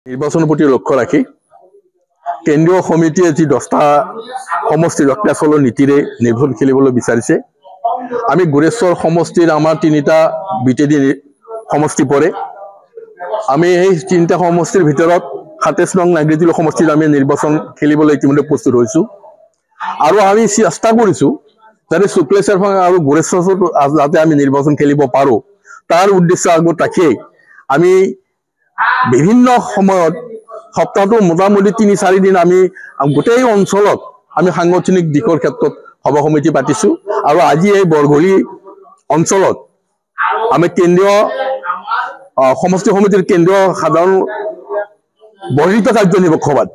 নিৰ্বাচনৰ প্ৰতি লক্ষ্য ৰাখি কেন্দ্ৰীয় সমিতিয়ে যি 10টা সমষ্টি ৰক্ষাচলৰ নীতিৰে নিৰ্বাচন খেলিবলৈ বিচাৰিছে। আমি গুৰেশ্বৰ সমষ্টিৰ আমাৰ 3টা বিটেডি সমষ্টি পৰে। আমি এই 3টা সমষ্টিৰ ভিতৰত 27 নং নাগৰিকীয় সমষ্টিত আমি নিৰ্বাচন খেলিবলৈ ইতিমধ্যে প্ৰস্তুত হৈছো আৰু আমি চেষ্টা কৰিছো যাতে শুক্লেশ্বৰ আৰু গুৰেশ্বৰ যাতে আমি নিৰ্বাচন খেলিব পাৰো। তাৰ উদ্দেশ্য আগত ৰাখি আমি বিভিন্ন সময়ত সপ্তাহটো মোটামুটি 3-4 দিন আমি গোটেই অঞ্চলত আমি সাংগঠনিক দিশৰ ক্ষেত্ৰত সভা সমিতি পাতিছো আৰু আজি এই বৰঘলি অঞ্চলত আমি কেন্দ্ৰীয় সমষ্টি সমিতিৰ কেন্দ্ৰীয় সাধাৰণ বৰ্ধিত কাৰ্যনিৰ্বাহক সভাত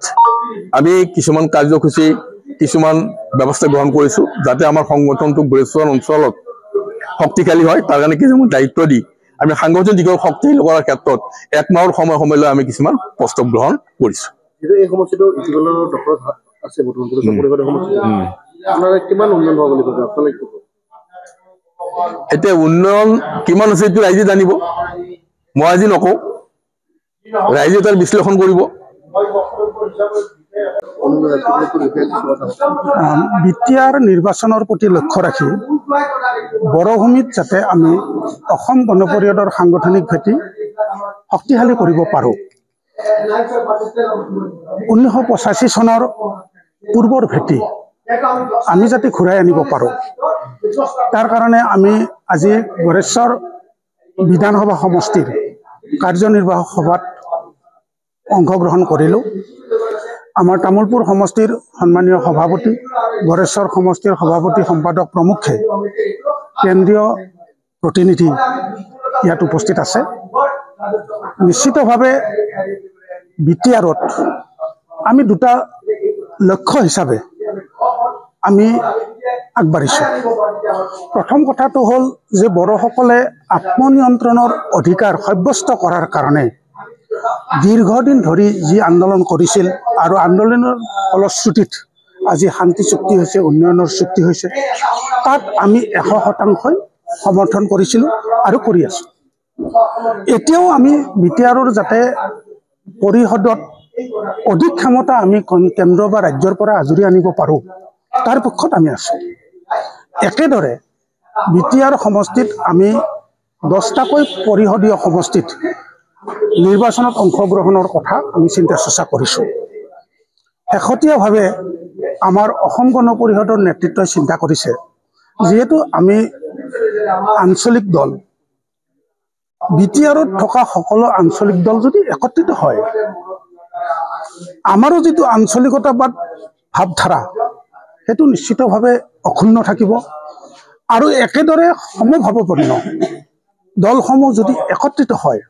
আমি কিছুমান কাৰ্যসূচী কিছুমান ব্যৱস্থা গ্ৰহণ কৰিছো যাতে আমাৰ সংগঠনটো গুৰেশ্বৰ অঞ্চলত শক্তিশালী হয়। তাৰ কাৰণে কিছুমান দায়িত্ব দি আমি সাংগঠনিক দিশৰ শক্তিশালী কৰাৰ ক্ষেত্ৰত 1 মাহৰ সময়লৈ আমি কিছুমান প্ৰস্তাৱ গ্ৰহণ কৰিছো। এই সমষ্টিটো ইতিবালৰ দখলত আছে বৰ্তমান গুৰেশ্বৰ পৰিষদৰ সমষ্টি আপোনাৰ কিমান উন্নয়ন হ'ব বুলি কয় আপোনালোকে? এতিয়া উন্নয়ন কিমান আছে এইটো ৰাইজে জানিব, মই আজি নকওঁ, ৰাইজে তাৰ বিশ্লেষণ কৰিব। বিটিআৰ নিৰ্বাচনৰ প্ৰতি লক্ষ্য ৰাখি বৰভূমিত যাতে আমি অসম গণ পৰিষদৰ সাংগঠনিক ভেটি শক্তিশালী কৰিব পাৰোঁ। 1985 চনৰ পূৰ্বৰ ভেটি আমি যাতে ঘূৰাই আনিব পাৰোঁ, তাৰ কাৰণে আমি আজি গুৰেশ্বৰ বিধানসভা সমষ্টিৰ কাৰ্যনিৰ্বাহক সভাত অংশগ্ৰহণ কৰিলোঁ। আমাৰ তামোলপুৰ সমষ্টিৰ সন্মানীয় সভাপতি, গুৰেশ্বৰ সমষ্টিৰ সভাপতি সম্পাদক প্ৰমুখ্যে কেন্দ্ৰীয় প্ৰতিনিধি ইয়াত উপস্থিত আছে। নিশ্চিতভাৱে বিটিআৰত আমি 2টা লক্ষ্য হিচাপে আমি আগবাঢ়িছোঁ। প্ৰথম কথাটো হ'ল যে বড়োসকলে আত্মনিয়ন্ত্ৰণৰ অধিকাৰ সাব্যস্ত কৰাৰ কাৰণে দীৰ্ঘদিন ধৰি যি আন্দোলন কৰিছিল আৰু আন্দোলনৰ ফলশ্ৰুতিত আজি শান্তি চুক্তি হৈছে, উন্নয়নৰ চুক্তি হৈছে, তাত আমি 100% সমৰ্থন কৰিছিলোঁ আৰু কৰি আছোঁ। এতিয়াও আমি বিটিআৰৰ যাতে পৰিষদত অধিক ক্ষমতা আমি কেন্দ্ৰ বা ৰাজ্যৰ পৰা আজৰি আনিব পাৰোঁ, তাৰ পক্ষত আমি আছোঁ। একেদৰে বিটিআৰ সমষ্টিত আমি 10টাকৈ পৰিষদীয় সমষ্টিত নিৰ্বাচনত অংশগ্ৰহণৰ কথা আমি চিন্তা চৰ্চা কৰিছোঁ। শেহতীয়াভাৱে আমাৰ অসম গণ পৰিষদৰ নেতৃত্বই চিন্তা কৰিছে, যিহেতু আমি আঞ্চলিক দল, বিটিআৰত থকা সকলো আঞ্চলিক দল যদি একত্ৰিত হয়, আমাৰো যিটো আঞ্চলিকতাবাদ ভাৱধাৰা সেইটো নিশ্চিতভাৱে অক্ষুণ্ণ থাকিব আৰু একেদৰে সমভাৱাপন্ন দলসমূহ যদি একত্ৰিত হয়,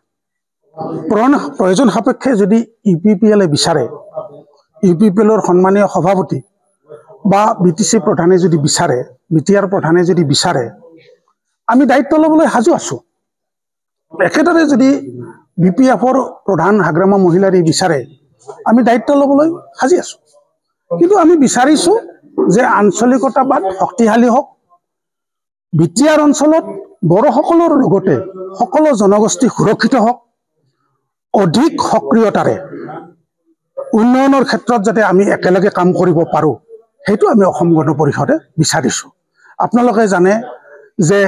প্ৰয়োজন সাপেক্ষে যদি UPPLে বিচাৰে, UPPLৰ সন্মানীয় সভাপতি বা BTC প্ৰধানে যদি বিচাৰে, বিটিআৰ প্ৰধানে যদি বিচাৰে, আমি দায়িত্ব ল'বলৈ সাজু আছোঁ। একেদৰে যদি BPFৰ প্ৰধান হাগ্ৰামা মহিলাৰী বিচাৰে, আমি দায়িত্ব ল'বলৈ সাজি আছোঁ। কিন্তু আমি বিচাৰিছোঁ যে আঞ্চলিকতাবাদ শক্তিশালী হওক, বিটিআৰ অঞ্চলত বড়োসকলৰ লগতে সকলো জনগোষ্ঠী সুৰক্ষিত হওক, অধিক সক্ৰিয়তাৰে উন্নয়নৰ ক্ষেত্ৰত যাতে আমি একেলগে কাম কৰিব পাৰোঁ, সেইটো আমি অসম গণ পৰিষদে বিচাৰিছোঁ। আপোনালোকে জানে যে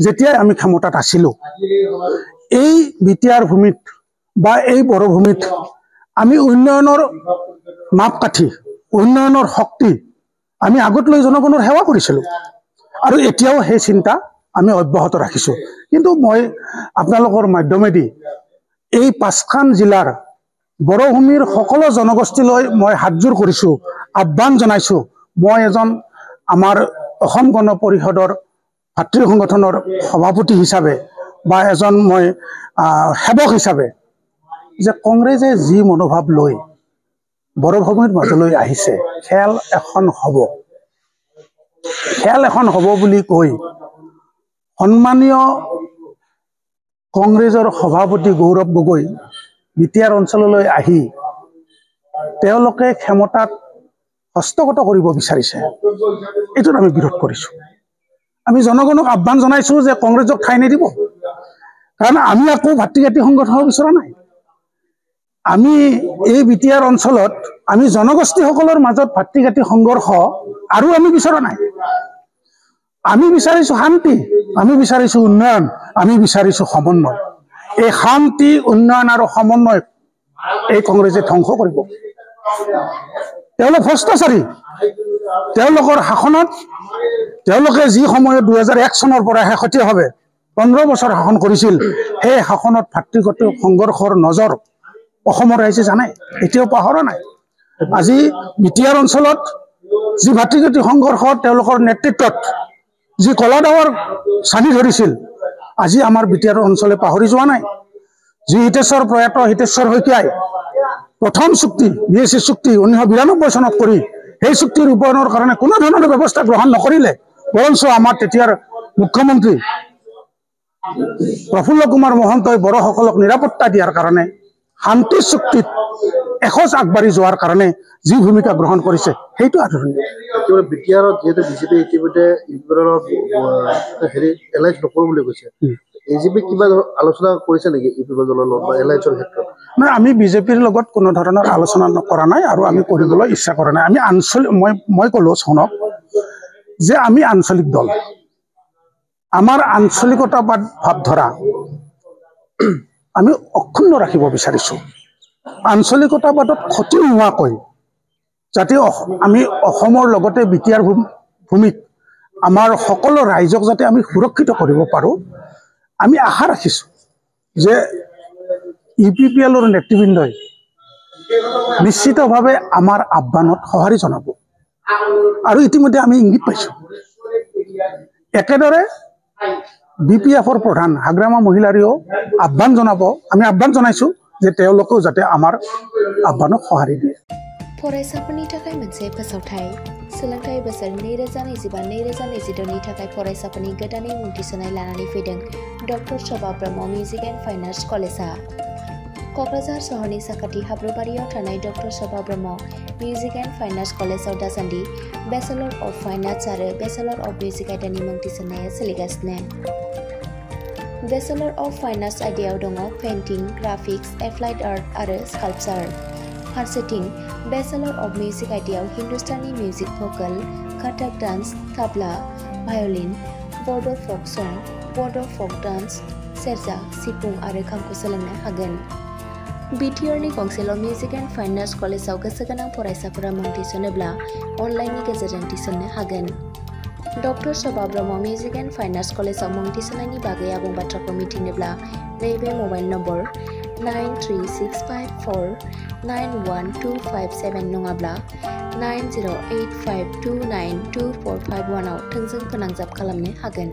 যেতিয়াই আমি ক্ষমতাত আছিলোঁ, এই বিটিআৰ ভূমিত বা এই বড়োভূমিত আমি উন্নয়নৰ মাপকাঠি, উন্নয়নৰ শক্তি আমি আগত লৈ জনগণৰ সেৱা কৰিছিলোঁ আৰু এতিয়াও সেই চিন্তা আমি অব্যাহত ৰাখিছোঁ। কিন্তু মই আপোনালোকৰ মাধ্যমেদি এই 5খন জিলাৰ বড়োভূমিৰ সকলো জনগোষ্ঠীলৈ মই হাতযোৰ কৰিছোঁ, আহ্বান জনাইছোঁ। মই এজন আমাৰ অসম গণ পৰিষদৰ ভাতৃ সংগঠনৰ সভাপতি হিচাপে বা এজন মই সেৱক হিচাপে, যে কংগ্ৰেছে যি মনোভাৱ লৈ বড়োভূমিৰ মাজলৈ আহিছে, খেল এখন হ'ব বুলি কৈ সন্মানীয় কংগ্ৰেছৰ সভাপতি গৌৰৱ গগৈ বিটিআৰ অঞ্চললৈ আহি তেওঁলোকে ক্ষমতাত হস্তগত কৰিব বিচাৰিছে, এইটোত আমি বিৰোধ কৰিছোঁ। আমি জনগণক আহ্বান জনাইছোঁ যে কংগ্ৰেছক ঠাই নিদিব, কাৰণ আমি আকৌ ভাতৃ জাতি সংগঠন বিচৰা নাই। আমি এই বিটিআৰ অঞ্চলত আমি জনগোষ্ঠীসকলৰ মাজত ভাতৃঘাতী সংঘৰ্ষ আৰু আমি বিচৰা নাই। আমি বিচাৰিছো শান্তি, আমি বিচাৰিছো উন্নয়ন, আমি বিচাৰিছো সমন্বয়। এই শান্তি, উন্নয়ন আৰু সমন্বয় এই কংগ্ৰেছে ধ্বংস কৰিব। তেওঁলোক ভ্ৰষ্টাচাৰী। তেওঁলোকৰ শাসনত তেওঁলোকে যি সময়ত 2001 চনৰ পৰা শেহতীয়াভাৱে 15 বছৰ শাসন কৰিছিল, সেই শাসনত ভাতৃঘাতী সংঘৰ্ষৰ নজৰ অসমৰ ৰাইজে জানে, এতিয়াও পাহৰা নাই। আজি বিটিআৰ অঞ্চলত যি ভাতৃঘাতী সংঘৰ্ষ তেওঁলোকৰ নেতৃত্বত যি কলা ডাৱৰ ছানি ধৰিছিল, আজি আমাৰ বিটিআৰ অঞ্চলে পাহৰি যোৱা নাই। যি প্ৰয়াত হিতেশ্বৰ শইকীয়াই প্ৰথম চুক্তি BSc চুক্তি 1992 চনত কৰি সেই চুক্তিৰ ৰূপায়ণৰ কাৰণে কোনো ধৰণৰ ব্যৱস্থা গ্ৰহণ নকৰিলে, বৰঞ্চ আমাৰ তেতিয়াৰ মুখ্যমন্ত্ৰী প্ৰফুল্ল কুমাৰ মহন্তই বড়োসকলক নিৰাপত্তা দিয়াৰ কাৰণে শান্তি চুক্তিত এখোজ আগবাঢ়ি যোৱাৰ কাৰণে যি ভূমিকা গ্ৰহণ কৰিছে সেইটো আদৰণীয়। বিটিআৰত যিহেতু বিজেপি ইতিমধ্যে এলাইজ নকৰো বুলি কৈছে, AGP কিবা আলোচনা কৰিছে নেকি ইউপিপি দলৰ লগত বা এলাইজৰ ক্ষেত্ৰত? নাই, আমি বিজেপিৰ লগত কোনো ধৰণৰ আলোচনা কৰা নাই আৰু আমি কৰিবলৈ ইচ্ছা কৰা নাই। আমি আঞ্চলিক মই ক'লো শুনক যে আমি আঞ্চলিক দল, আমাৰ আঞ্চলিকতাবাদ ভাৱধাৰা আমি অক্ষুণ্ণ ৰাখিব বিচাৰিছো। আঞ্চলিকতাবাদত ক্ষতি নোহোৱাকৈ যাতে আমি অসমৰ লগতে বিটিআৰ ভূমিক আমাৰ সকলো ৰাইজক যাতে আমি সুৰক্ষিত কৰিব পাৰোঁ, আমি আশা ৰাখিছো যে UPPLৰ নেতৃবৃন্দই নিশ্চিতভাৱে আমাৰ আহ্বানত সঁহাৰি জনাব আৰু ইতিমধ্যে আমি ইংগিত পাইছো। একেদৰে BPFৰ প্ৰধান হাগ্ৰামা মহিলাৰীও আমি আহ্বান জনাইছো যে তেওঁলোকেও যাতে আমাৰ আহ্বানক সঁহাৰি দিয়ে। फरायसाफोरनि थाखाय मोनसे फोसावथाय। सोलोंथाइ बोसोर 2025-2026 नि थाखाय फरायसाफोरनि गोदानै मुं थिसननाय लानानै फैदों doctor Shobha Brahma music and fine arts कलेजआ। क'क्राझार सहरनि साखाथि हाब्रुबारियाव थानाय doctor Shobha Brahma music and fine arts कलेजआव दासान्दि बेचेलर अफ फाइन आर्ट्स आरो बेचेलर अफ मिउजिक आयदानि मुं थिसननाया सोलिगासिनो। बेचेलर अफ फाइन आर्ट्स आयदायाव दङ पेइन्टिं, ग्राफिक्स, एप्लाइड आर्ट आरो स्काल्पचार। फारसेथिं बेचेलर अफ मिउजिक आयदायाव Hindustani music, Bhokaal, Kathak dance, tabla, violin, बड' फक सं, बड' फक डान्स, सेरजा, सिफुं आरो खामखौ सोलोंनो हागोन। बिटिआरनि गंसेल' मिउजिक एन्ड फाइन आर्ट्स कलेजआव गोसो गोनां फरायसाफोरा मुं थिसनोब्ला अनलाइननि गेजेरजों थिसननो हागोन। Doctor Shobha Brahma music and fine arts कलेजआव मुं थिसननायनि बागै आबुं बाथ्राखौ मिथिनोब्ला नैबे मबाइल नम्बर 9365491257 नङाब्ला 9085292451 आव थोंजों फोनांजाब खालामनो हागोन।